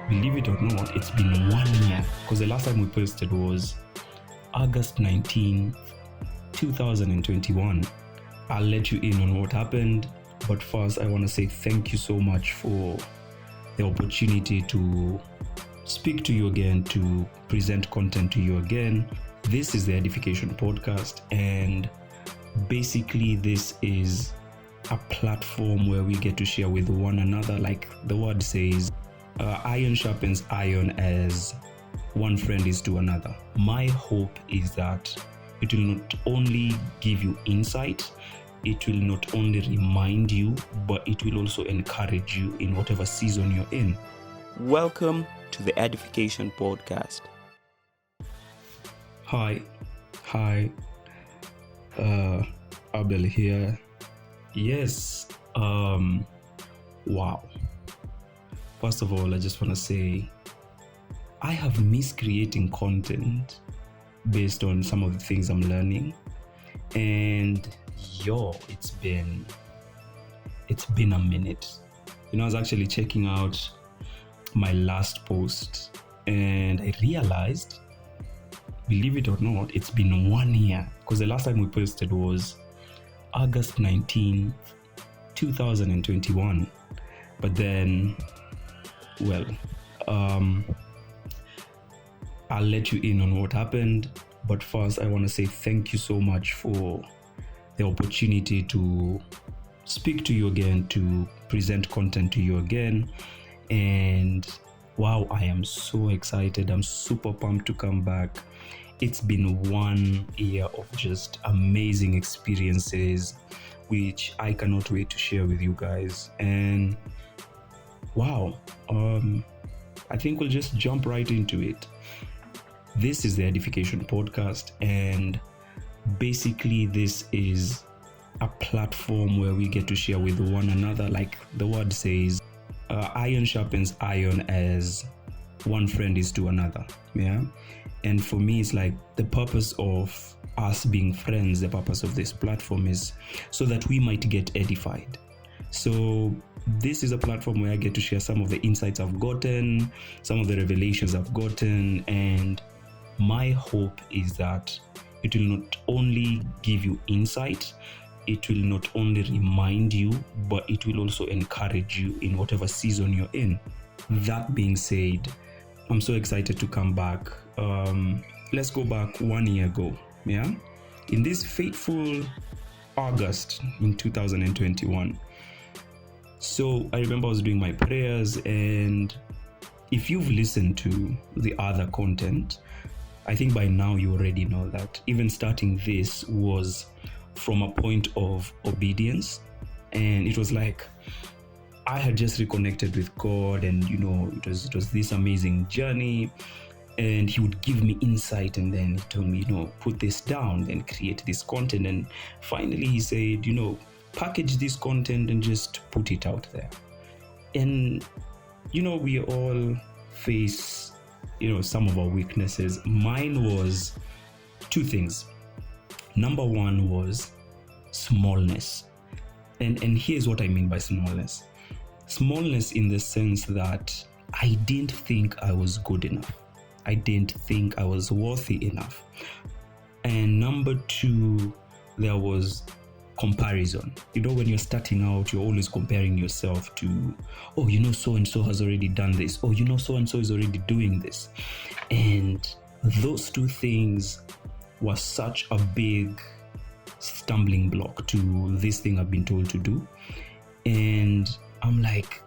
Believe it or not, it's been 1 year because the last time we posted was August 19, 2021. I'll let you in on what happened, but first I want to say thank you so much for the opportunity to speak to you again, to present content to you again. This is the Edification podcast, and basically this is a platform where we get to share with one another, like the word says, iron sharpens iron as one friend is to another. My hope is that it will not only give you insight, it will not only remind you, but it will also encourage you in whatever season you're in. Welcome to the Edification podcast. Hi, Abel here. Yes, wow. First of all, I just want to say I have missed creating content based on some of the things I'm learning, and it's been a minute. I was actually checking out my last post and I realized, believe it or not, it's been 1 year because the last time we posted was August 19, 2021. But then, I'll let you in on what happened. But first, I want to say thank you so much for the opportunity to speak to you again, to present content to you again. And wow, I am so excited. I'm super pumped to come back. It's been 1 year of just amazing experiences, which I cannot wait to share with you guys. And wow, I think we'll just jump right into it. This is the Edification podcast, and basically this is a platform where we get to share with one another, like the word says, iron sharpens iron as one friend is to another. And for me, it's like the purpose of us being friends, the purpose of this platform is so that we might get edified. So this is a platform where I get to share some of the insights I've gotten, some of the revelations I've gotten, and my hope is that it will not only give you insight, it will not only remind you, but it will also encourage you in whatever season you're in. That being said, I'm so excited to come back. Let's go back 1 year ago. In this fateful August in 2021. So I remember I was doing my prayers, and if you've listened to the other content, I think by now you already know that even starting this was from a point of obedience. And it was like I had just reconnected with God, and it was this amazing journey, and he would give me insight, and then he told me, put this down, then create this content. And finally he said, package this content and just put it out there. And we all face some of our weaknesses. Mine was two things. Number one was smallness. And here's what I mean by smallness. Smallness in the sense that I didn't think I was good enough. I didn't think I was worthy enough. And number two, there was comparison. When you're starting out, you're always comparing yourself to, so-and-so has already done this. So-and-so is already doing this. And those two things were such a big stumbling block to this thing I've been told to do. And I'm like,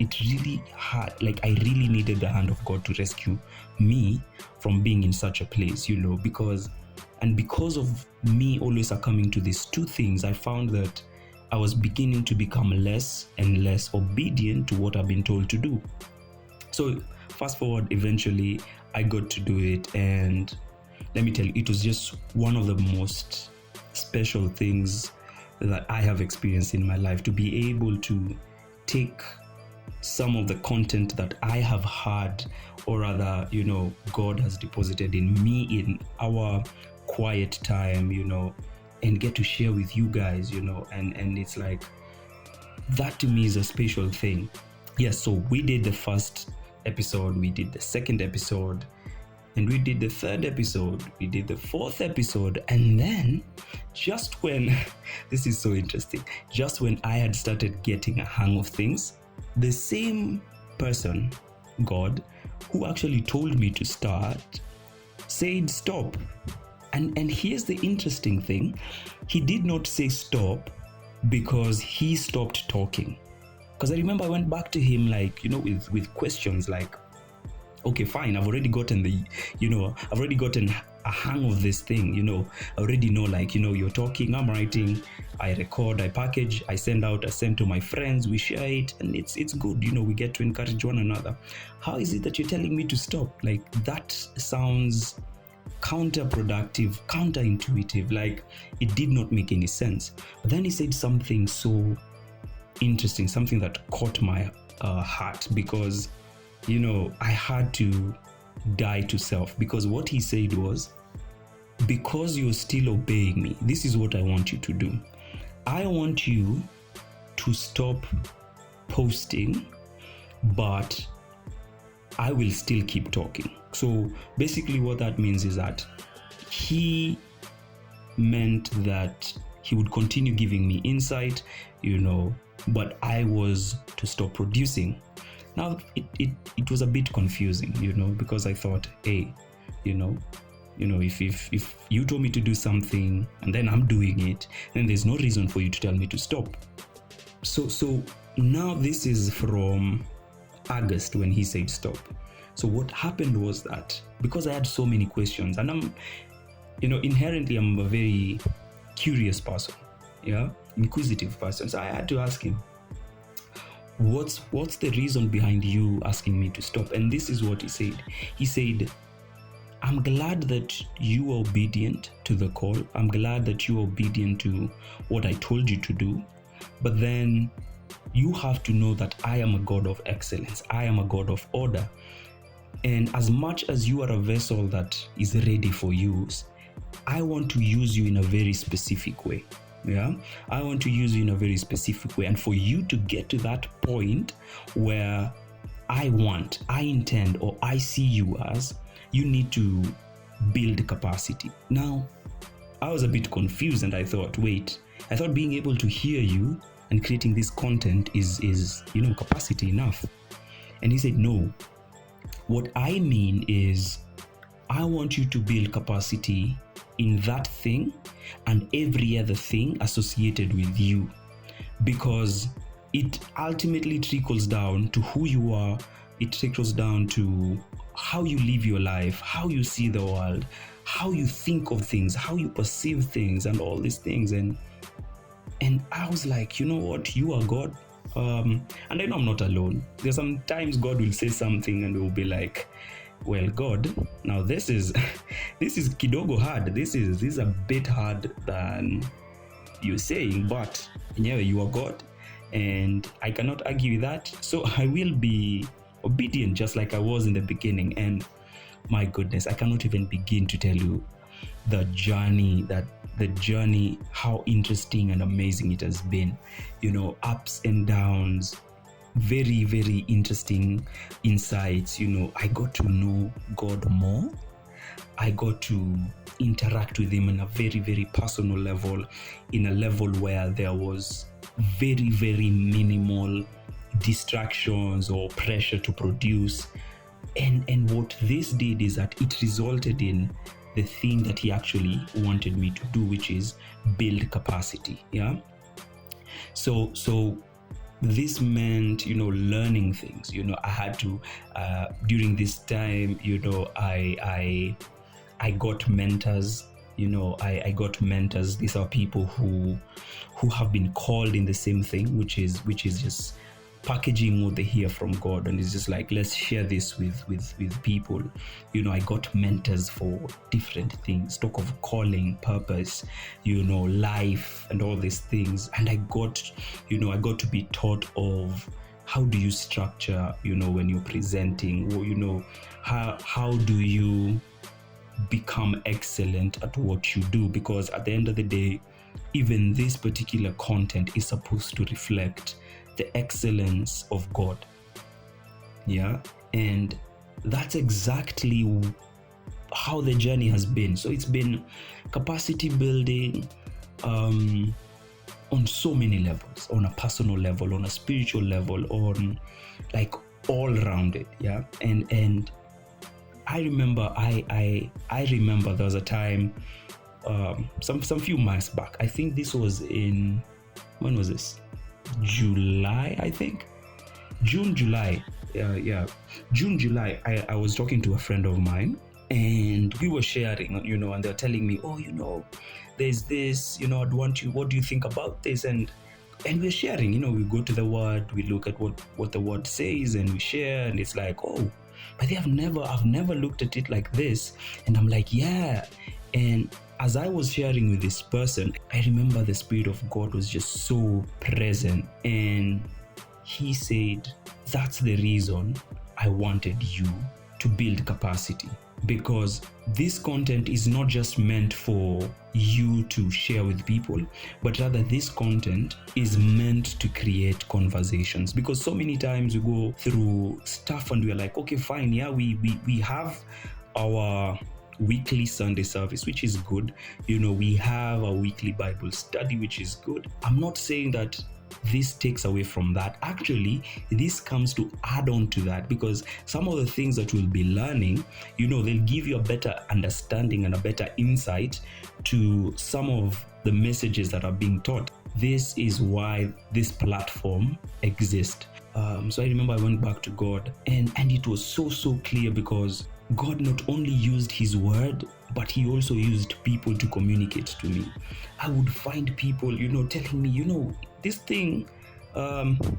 it really hard. Like, I really needed the hand of God to rescue me from being in such a place, because of me always succumbing to these two things, I found that I was beginning to become less and less obedient to what I've been told to do. So fast forward, eventually I got to do it, and let me tell you, it was just one of the most special things that I have experienced in my life, to be able to take some of the content that I have had, or rather, God has deposited in me in our quiet time, and get to share with you guys, and it's like, that to me is a special thing. Yes, so we did the first episode, we did the second episode, and we did the third episode, we did the fourth episode, and then just when this is so interesting, just when I had started getting a hang of things, the same person, God, who actually told me to start, said stop. And here's the interesting thing. He did not say stop because he stopped talking. Because I remember I went back to him, like, with questions like, okay, fine, I've already gotten a hang of this thing, I already know, like, you're talking, I'm writing, I record, I package, I send to my friends, we share it, and it's good, we get to encourage one another. How is it that you're telling me to stop? Like, that sounds counterproductive, counterintuitive, like it did not make any sense. But then he said something so interesting, something that caught my heart, because I had to die to self, because what he said was, because you're still obeying me, this is what I want you to do. I want you to stop posting, but I will still keep talking. So basically what that means is that he meant that he would continue giving me insight, but I was to stop producing. Now it was a bit confusing, because I thought, hey, if you told me to do something and then I'm doing it, then there's no reason for you to tell me to stop. So now this is from August when he said stop. So what happened was that, because I had so many questions, and I'm, inherently I'm a very curious person, inquisitive person. So I had to ask him, what's the reason behind you asking me to stop? And this is what he said. He said, I'm glad that you are obedient to the call. I'm glad that you are obedient to what I told you to do. But then you have to know that I am a God of excellence. I am a God of order. And as much as you are a vessel that is ready for use, I want to use you in a very specific way. I want to use you in a very specific way. And for you to get to that point where I intend, or I see you as, you need to build capacity. Now, I was a bit confused, and I thought being able to hear you and creating this content is capacity enough. And he said, no, what I mean is, I want you to build capacity in that thing and every other thing associated with you, because it ultimately trickles down to who you are. It trickles down to how you live your life, how you see the world, how you think of things, how you perceive things, and all these things. And I was like, you know what, you are God. And I know I'm not alone. There's sometimes God will say something and we'll be like, well, God, now this is kidogo hard. This is a bit hard than you're saying, but you are God, and I cannot argue with that. So I will be obedient, just like I was in the beginning. And my goodness, I cannot even begin to tell you the journey, how interesting and amazing it has been. Ups and downs, very, very interesting insights. I got to know God more. I got to interact with him on a very, very personal level, in a level where there was very, very minimal distractions or pressure to produce. And what this did is that it resulted in the thing that he actually wanted me to do, which is build capacity. So this meant, learning things. I had to, during this time, I got mentors. I got mentors. These are people who have been called in the same thing, which is just packaging what they hear from God, and it's just like, let's share this with people. I got mentors for different things, talk of calling, purpose, life, and all these things. And I got to be taught of how do you structure, when you're presenting, or how do you become excellent at what you do, because at the end of the day, even this particular content is supposed to reflect the excellence of God. And that's exactly how the journey has been. So it's been capacity building on so many levels, on a personal level, on a spiritual level, on like all rounded. Yeah. And I remember I remember there was a time some few months back. I think this was in, when was this? July, I think. June, July. June, July. I was talking to a friend of mine, and we were sharing, and they're telling me, oh, there's this, what do you think about this? And we're sharing, we go to the word, we look at what the word says, and we share, and it's like, oh, but I've never looked at it like this. And I'm like, yeah. And as I was sharing with this person, I remember the Spirit of God was just so present, and he said, that's the reason I wanted you to build capacity, because this content is not just meant for you to share with people, but rather this content is meant to create conversations. Because so many times we go through stuff and we're like, okay, fine, yeah, we have our weekly Sunday service, which is good. We have a weekly Bible study, which is good. I'm not saying that this takes away from that. Actually, this comes to add on to that, because some of the things that we'll be learning, they'll give you a better understanding and a better insight to some of the messages that are being taught. This is why this platform exists. So I remember I went back to God, and it was so clear, because God not only used his word, but he also used people to communicate to me. I would find people, telling me, this thing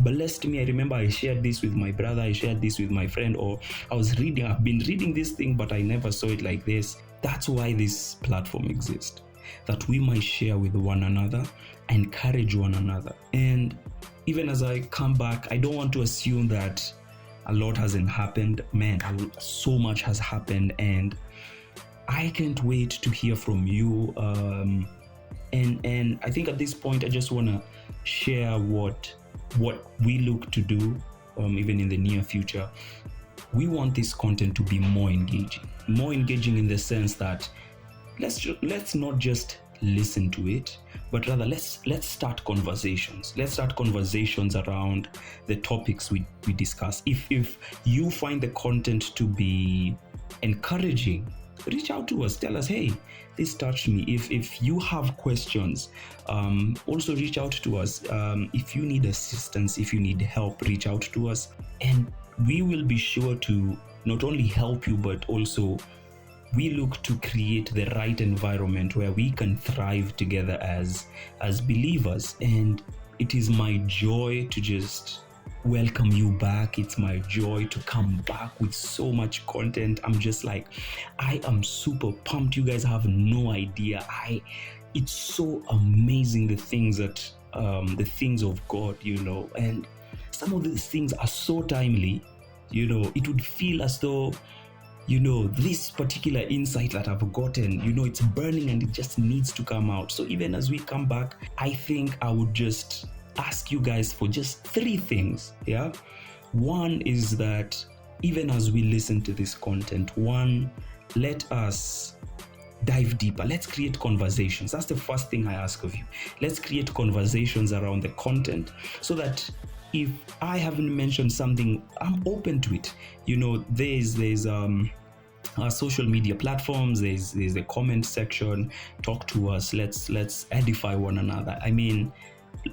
blessed me. I remember I shared this with my brother, I shared this with my friend, or I've been reading this thing, but I never saw it like this. That's why this platform exists, that we might share with one another, encourage one another. And even as I come back, I don't want to assume that a lot hasn't happened. Man, so much has happened, and I can't wait to hear from you. And I think at this point, I just want to share what we look to do, even in the near future. We want this content to be more engaging in the sense that let's not just listen to it, but rather let's start conversations. Let's start conversations around the topics we discuss. If you find the content to be encouraging, reach out to us. Tell us, hey, this touched me. If you have questions, also reach out to us. If you need assistance, if you need help, reach out to us, and we will be sure to not only help you, but also we look to create the right environment where we can thrive together as believers. And it is my joy to just welcome you back. It's my joy to come back with so much content. I'm just like, I am super pumped. You guys have no idea. It's so amazing, the things that the things of God, and some of these things are so timely. It would feel as though this particular insight that I've gotten, it's burning and it just needs to come out. So even as we come back, I think I would just ask you guys for just 3 things. Yeah. One is that even as we listen to this content, let us dive deeper. Let's create conversations. That's the first thing I ask of you. Let's create conversations around the content, so that if I haven't mentioned something, I'm open to it. There's our social media platforms, there's a comment section. Talk to us. Let's edify one another. I mean,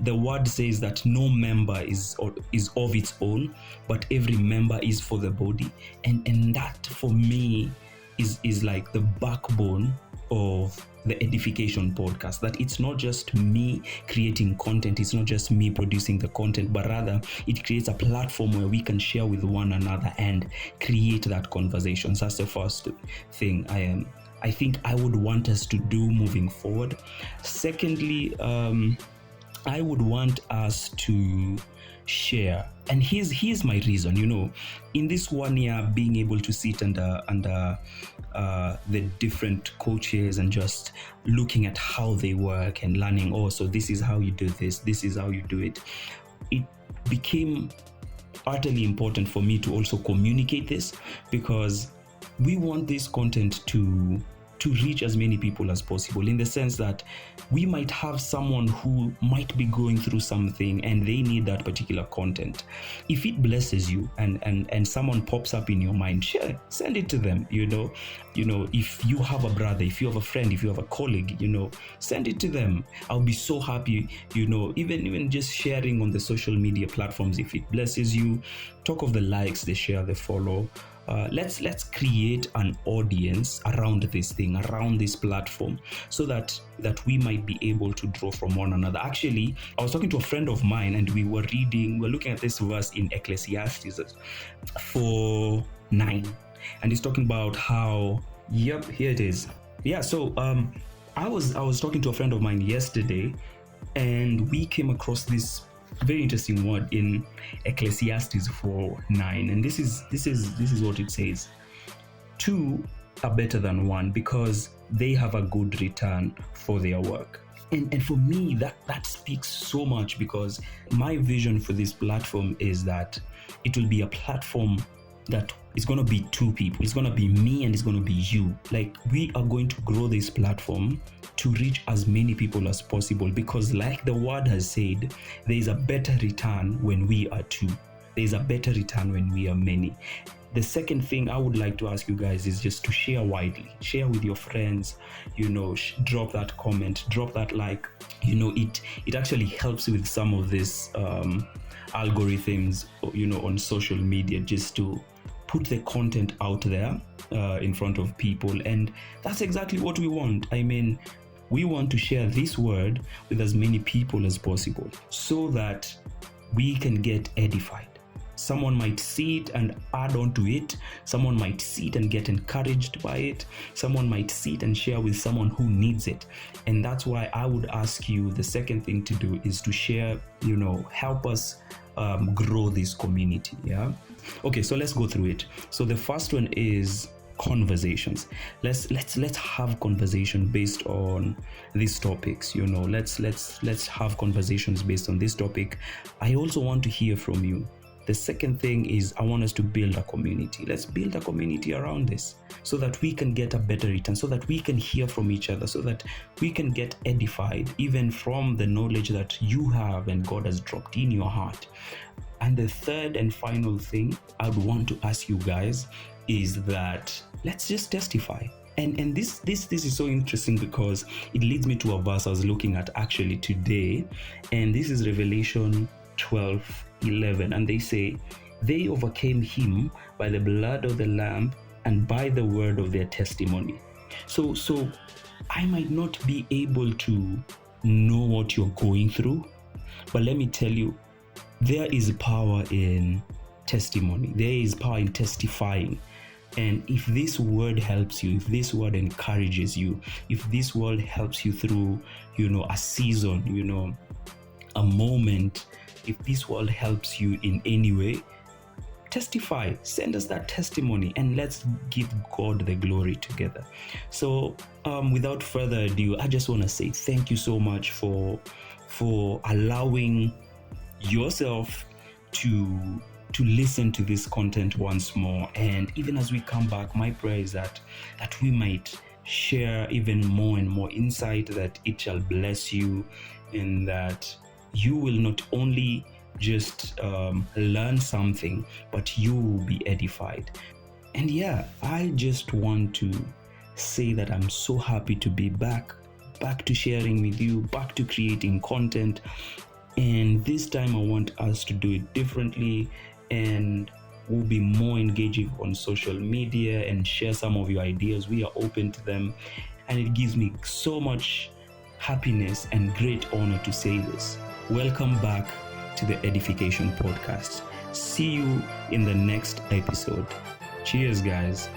the word says that no member is of its own, but every member is for the body. And that for me is like the backbone of the Edification podcast, that it's not just me creating content, it's not just me producing the content, but rather it creates a platform where we can share with one another and create that conversation. So that's the first thing I think I would want us to do moving forward. Secondly, I would want us to share, and here's my reason. In this 1 year, being able to sit under the different coaches and just looking at how they work and learning, so this is how you do this is how you do it, it became utterly important for me to also communicate this, because we want this content to reach as many people as possible, in the sense that we might have someone who might be going through something and they need that particular content. If it blesses you and someone pops up in your mind, share, send it to them. If you have a brother, if you have a friend, if you have a colleague, send it to them. I'll be so happy, even just sharing on the social media platforms. If it blesses you, talk of the likes, the share, the follow. Let's create an audience around this thing, around this platform, so that we might be able to draw from one another. Actually, I was talking to a friend of mine, and we're looking at this verse in Ecclesiastes 4:9, and he's talking about how, here it is. Yeah, so I was talking to a friend of mine yesterday, and we came across this very interesting word in Ecclesiastes 4:9, and this is what it says: two are better than one, because they have a good return for their work. And for me, that speaks so much, because my vision for this platform is that it will be a platform that is going to be two people. It's going to be me and it's going to be you. Like, we are going to grow this platform to reach as many people as possible, because like the word has said, there is a better return when we are two. There is a better return when we are many. The second thing I would like to ask you guys is just to share widely. Share with your friends, drop that comment, drop that like. It actually helps with some of this algorithms, on social media, just to put the content out there in front of people. And that's exactly what we want. I mean, we want to share this word with as many people as possible, so that we can get edified. Someone might see it and add on to it. Someone might see it and get encouraged by it. Someone might see it and share with someone who needs it. And that's why I would ask you, the second thing to do is to share, help us grow this community. Yeah. Okay, so let's go through it. So the first one is conversations. Let's have conversation based on these topics. Let's have conversations based on this topic. I also want to hear from you. The second thing is, I want us to build a community. Let's build a community around this, so that we can get a better return, so that we can hear from each other, so that we can get edified even from the knowledge that you have and God has dropped in your heart. And the third and final thing I would want to ask you guys is that let's just testify. And this is so interesting, because it leads me to a verse I was looking at actually today, and this is Revelation 12:11, and they say, they overcame him by the blood of the Lamb and by the word of their testimony. So I might not be able to know what you're going through, but let me tell you, there is power in testimony. There is power in testifying. And if this word helps you, if this word encourages you, if this word helps you through, a season, a moment, if this word helps you in any way, testify. Send us that testimony, and let's give God the glory together. So without further ado, I just want to say thank you so much for allowing yourself to listen to this content once more. And even as we come back, my prayer is that we might share even more and more insight, that it shall bless you, and that you will not only just learn something, but you will be edified. And yeah, I just want to say that I'm so happy to be back to sharing with you, back to creating content. And this time I want us to do it differently, and we'll be more engaging on social media and share some of your ideas. We are open to them, and it gives me so much happiness and great honor to say this. Welcome back to the Edification podcast. See you in the next episode. Cheers, guys.